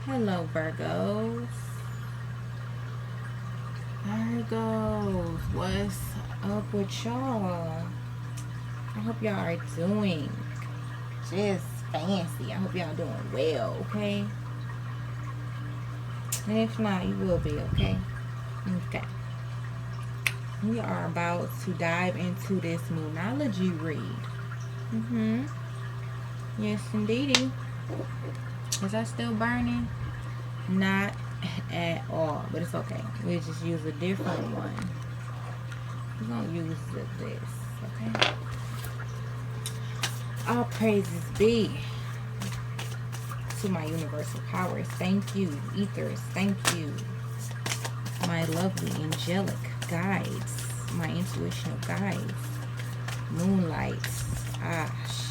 Hello, Virgos. Virgos, what's up with y'all? I hope y'all are doing just fancy. I hope y'all doing well, okay? And if not, you will be, okay? Okay. We are about to dive into this Moonology read. Yes, indeedy. Is that still burning? Not at all, but it's okay. We'll just use a different one. We're gonna use this, okay? All praises be to my universal powers. Thank you, ethers. Thank you, my lovely angelic guides, my intuitional guides, moonlights.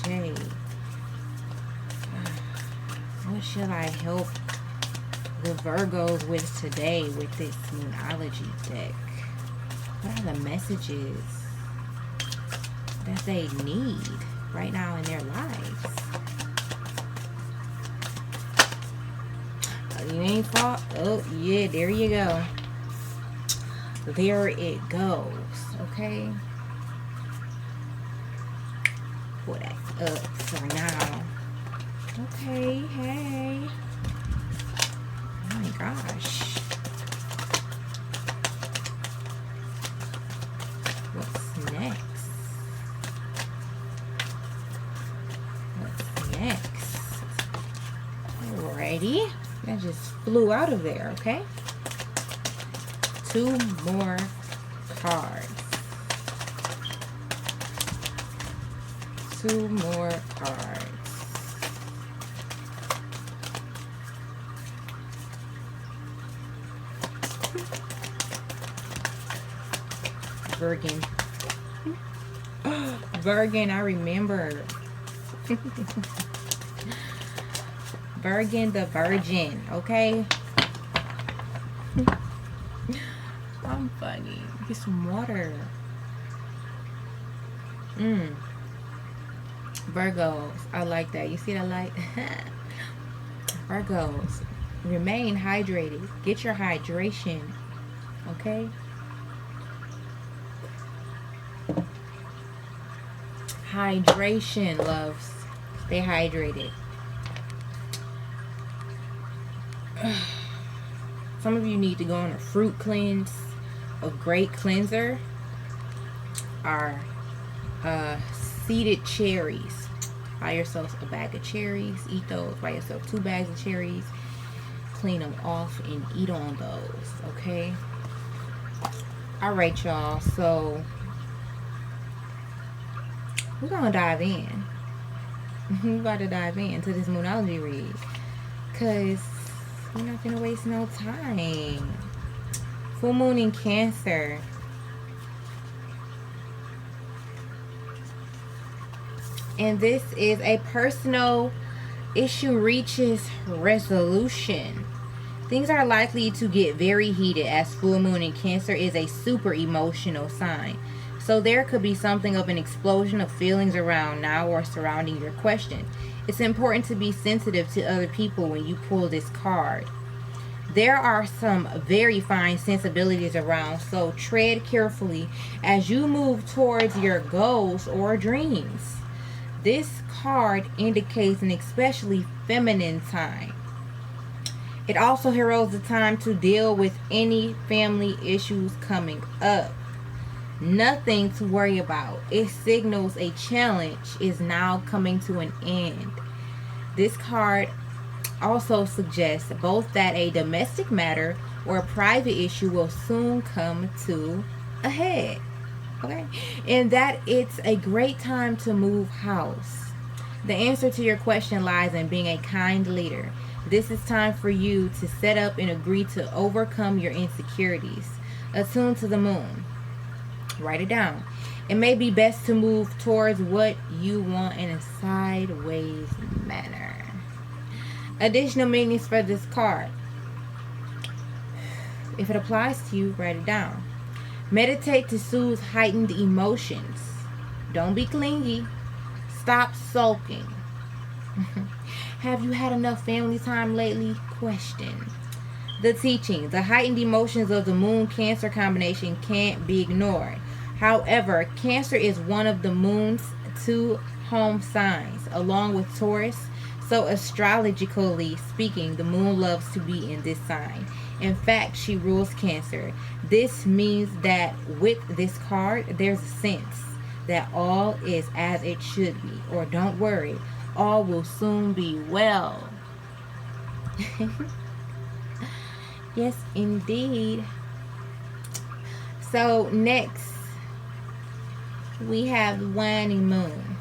Shay. What shall I help the Virgos with today with this Moonology deck? What are the messages that they need right now in their lives? You ain't fought? Oh, yeah, there you go. There it goes, okay? Pull that up for now. Okay, hey. Oh my gosh. What's next? What's next? Alrighty. That just flew out of there, okay? 2 more cards. 2 more cards. Virgin. Virgin, I remember. Virgin the Virgin, okay? I'm funny. Get some water. Virgos, I like that. You see that light? Virgos, remain hydrated. Get your hydration, okay? Hydration, loves. Stay hydrated. Some of you need to go on a fruit cleanse. A great cleanser are seeded cherries. Buy yourself a bag of cherries. Eat those. Buy yourself 2 bags of cherries. Clean them off and eat on those, okay? Alright, y'all. So we're gonna dive in. We're about to dive into this Moonology read, because we're not gonna waste no time. Full moon in Cancer. And this is a personal issue reaches resolution. Things are likely to get very heated, as full moon in Cancer is a super emotional sign. So there could be something of an explosion of feelings around now or surrounding your question. It's important to be sensitive to other people when you pull this card. There are some very fine sensibilities around, so tread carefully as you move towards your goals or dreams. This card indicates an especially feminine time. It also heralds the time to deal with any family issues coming up. Nothing to worry about. It signals a challenge is now coming to an end. This card also suggests both that a domestic matter or a private issue will soon come to a head. Okay? And that it's a great time to move house. The answer to your question lies in being a kind leader. This is time for you to set up and agree to overcome your insecurities. Attune to the moon. Write it down. It may be best to move towards what you want in a sideways manner. Additional meanings for this card. If it applies to you, write it down. Meditate to soothe heightened emotions. Don't be clingy. Stop sulking. Have you had enough family time lately? Question. The teaching. The heightened emotions of the Moon Cancer combination can't be ignored. However, Cancer is one of the Moon's two home signs, along with Taurus. So, astrologically speaking, the Moon loves to be in this sign. In fact, she rules Cancer. This means that with this card, there's a sense that all is as it should be. Or don't worry, all will soon be well. Yes, indeed. So next, we have waning moon.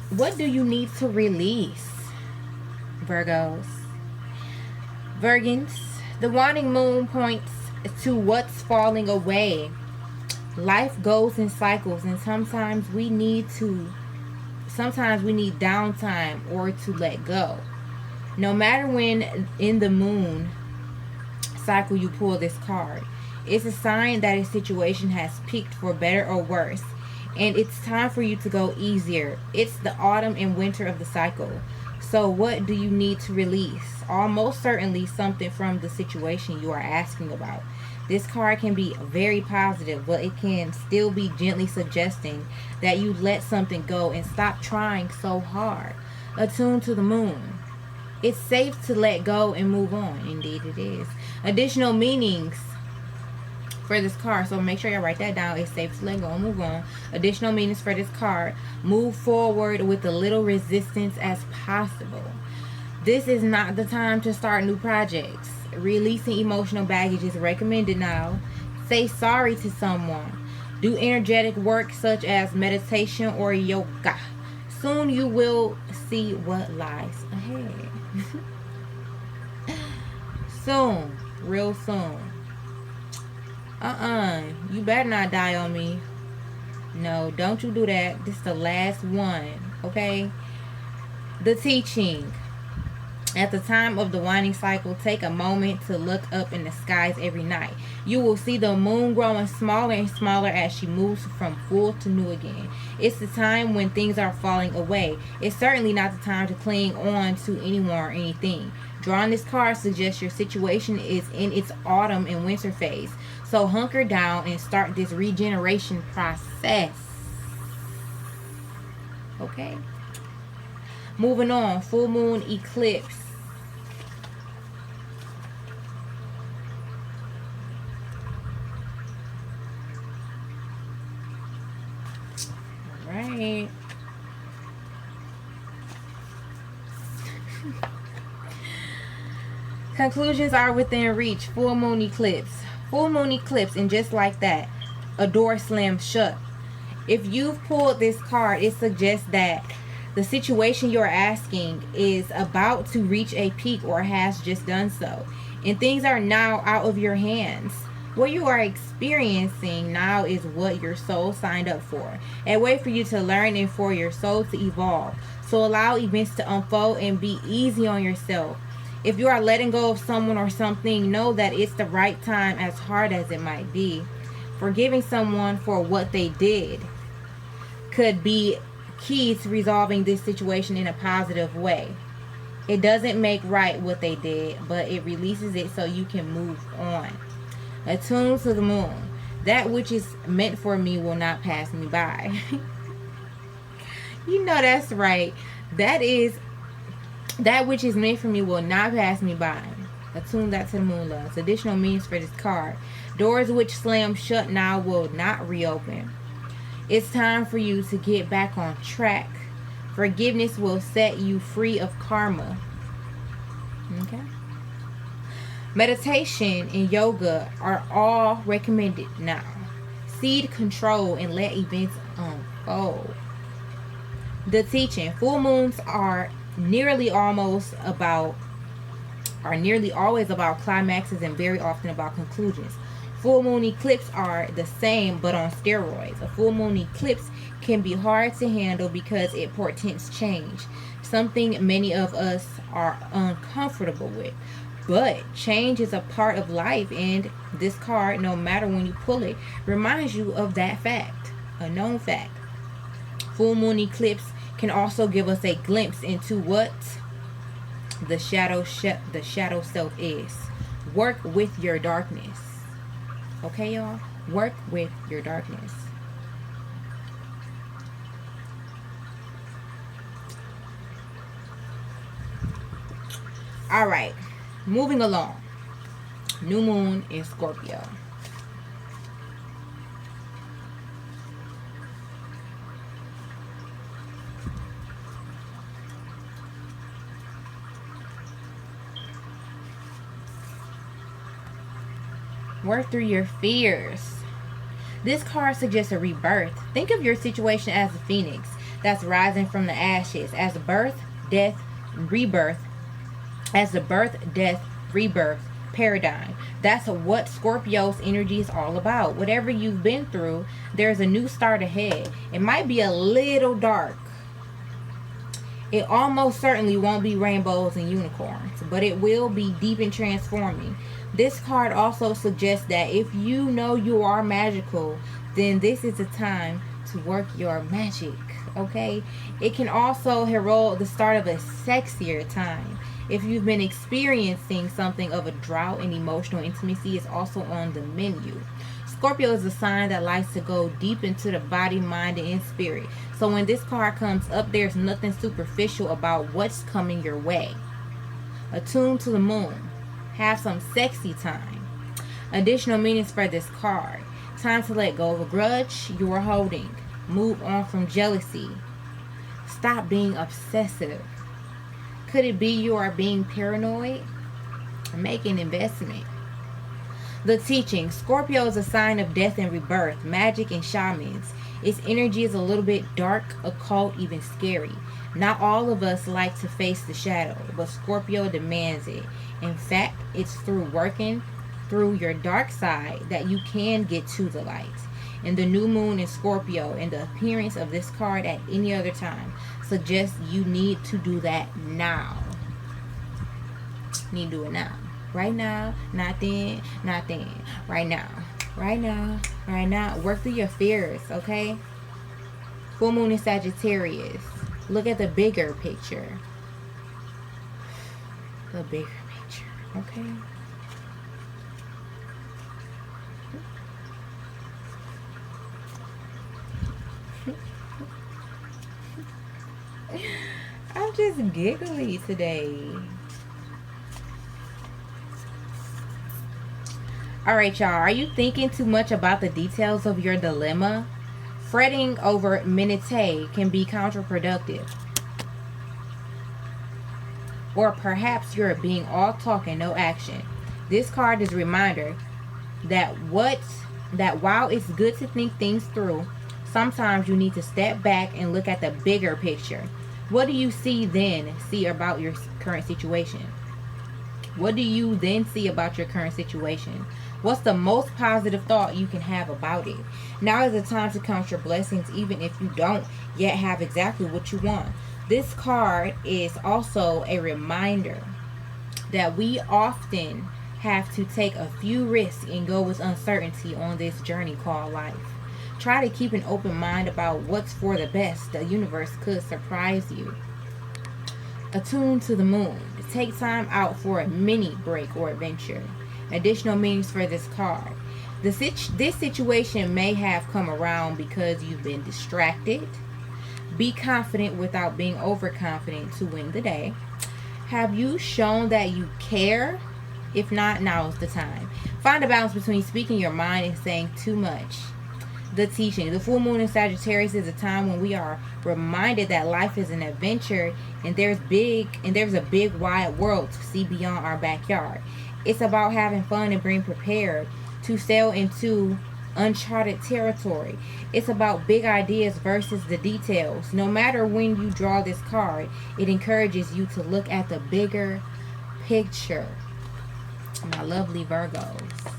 What do you need to release, Virgos? Virgins, the waning moon points to what's falling away. Life goes in cycles, and sometimes we need downtime or to let go. No matter when in the moon cycle you pull this card, it's a sign that a situation has peaked for better or worse, and it's time for you to go easier. It's the autumn and winter of the cycle. So what do you need to release? Almost certainly something from the situation you are asking about. This card can be very positive, but it can still be gently suggesting that you let something go and stop trying so hard. Attuned to the moon. It's safe to let go and move on. Indeed it is. Additional meanings for this card, so make sure you write that down. It's safe to let go and move on. Additional meanings for this card. Move forward with a little resistance as possible. This is not the time to start new projects. Releasing emotional baggage is recommended now. Say sorry to someone. Do energetic work such as meditation or yoga. Soon you will see what lies ahead. Soon. Real soon. You better not die on me. No, don't you do that. This is the last one. Okay? The teaching. At the time of the waning cycle, take a moment to look up in the skies every night. You will see the moon growing smaller and smaller as she moves from full to new again. It's the time when things are falling away. It's certainly not the time to cling on to anyone or anything. Drawing this card suggests your situation is in its autumn and winter phase. So hunker down and start this regeneration process. Okay? Moving on, full moon eclipse. All right. Conclusions are within reach. Full moon eclipse. Full moon eclipse, and just like that, a door slams shut. If you've pulled this card, it suggests that the situation you're asking is about to reach a peak or has just done so, and things are now out of your hands. What you are experiencing now is what your soul signed up for, a way for you to learn and for your soul to evolve. So allow events to unfold and be easy on yourself. If you are letting go of someone or something, know that it's the right time, as hard as it might be. Forgiving someone for what they did could be key to resolving this situation in a positive way. It doesn't make right what they did, but it releases it so you can move on. Attune to the moon. That which is meant for me will not pass me by. You know that's right. That which is meant for me will not pass me by. Attune that to the moon, loves. Additional meanings for this card. Doors which slam shut now will not reopen. It's time for you to get back on track. Forgiveness will set you free of karma. Okay? Meditation and yoga are all recommended now. Seed control and let events unfold. The teaching. Full moons are nearly always about climaxes and very often about conclusions. Full moon eclipses are the same but on steroids. A full moon eclipse can be hard to handle because it portends change, something many of us are uncomfortable with. But change is a part of life, and this card, no matter when you pull it, reminds you of that fact, a known fact. Full moon eclipse can also give us a glimpse into what the shadow self is. Work with your darkness. Okay, y'all? Work with your darkness. All right, moving along. New moon in Scorpio. Work through your fears. This card suggests a rebirth. Think of your situation as a phoenix that's rising from the ashes, as birth, death, rebirth, as the birth, death, rebirth paradigm. That's what Scorpio's energy is all about. Whatever you've been through, there's a new start ahead. It might be a little dark. It almost certainly won't be rainbows and unicorns, but it will be deep and transforming. This card also suggests that if you know you are magical, then this is a time to work your magic, okay? It can also herald the start of a sexier time. If you've been experiencing something of a drought in emotional intimacy, is also on the menu. Scorpio is a sign that likes to go deep into the body, mind, and spirit. So when this card comes up, there's nothing superficial about what's coming your way. Attuned to the moon. Have some sexy time. Additional meanings for this card. Time to let go of a grudge you are holding. Move on from jealousy. Stop being obsessive. Could it be you are being paranoid? Make an investment. The teaching. Scorpio is a sign of death and rebirth, magic and shamans. Its energy is a little bit dark, occult, even scary. Not all of us like to face the shadow, but Scorpio demands it. In fact, it's through working through your dark side that you can get to the light. And the new moon in Scorpio and the appearance of this card at any other time suggests you need to do that now. You need to do it now. Right now, not then, not then. Right now. Right now, right now. Work through your fears, okay? Full moon in Sagittarius. Look at the bigger picture. The bigger picture, okay? I'm just giggly today. Alright, y'all. Are you thinking too much about the details of your dilemma? Fretting over minutiae can be counterproductive. Or perhaps you're being all talk and no action. This card is a reminder that while it's good to think things through, sometimes you need to step back and look at the bigger picture. What do you see about your current situation? What do you then see about your current situation? What's the most positive thought you can have about it? Now is the time to count your blessings, even if you don't yet have exactly what you want. This card is also a reminder that we often have to take a few risks and go with uncertainty on this journey called life. Try to keep an open mind about what's for the best. The universe could surprise you. Attuned to the moon. Take time out for a mini break or adventure. Additional meanings for this card. This situation may have come around because you've been distracted. Be confident without being overconfident to win the day. Have you shown that you care? If not, now is the time. Find a balance between speaking your mind and saying too much. The teaching. The full moon in Sagittarius is a time when we are reminded that life is an adventure and there's a big wide world to see beyond our backyard. It's about having fun and being prepared to sail into uncharted territory. It's about big ideas versus the details. No matter when you draw this card, it encourages you to look at the bigger picture. My lovely Virgos.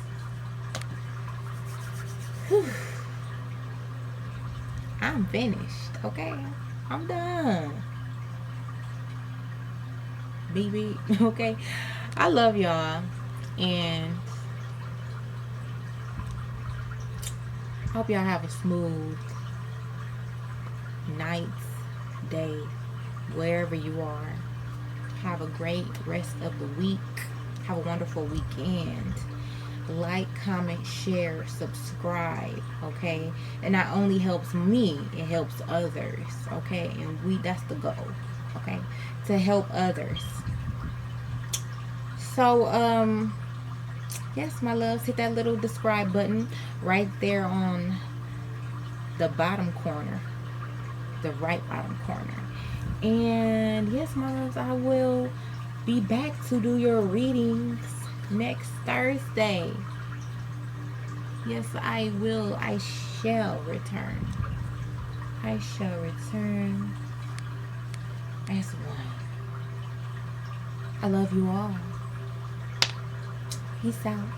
Whew. I'm finished, okay? I'm done. BB, okay? I love y'all. And hope y'all have a smooth night, day, wherever you are. Have a great rest of the week. Have a wonderful weekend. Like, comment, share, subscribe, okay? It not only helps me, it helps others, okay? And that's the goal, okay? To help others. So, yes, my loves, hit that little subscribe button right there on the bottom corner, the right bottom corner. And yes, my loves, I will be back to do your readings next Thursday. Yes, I will. I shall return. I shall return as one. I love you all. Peace out.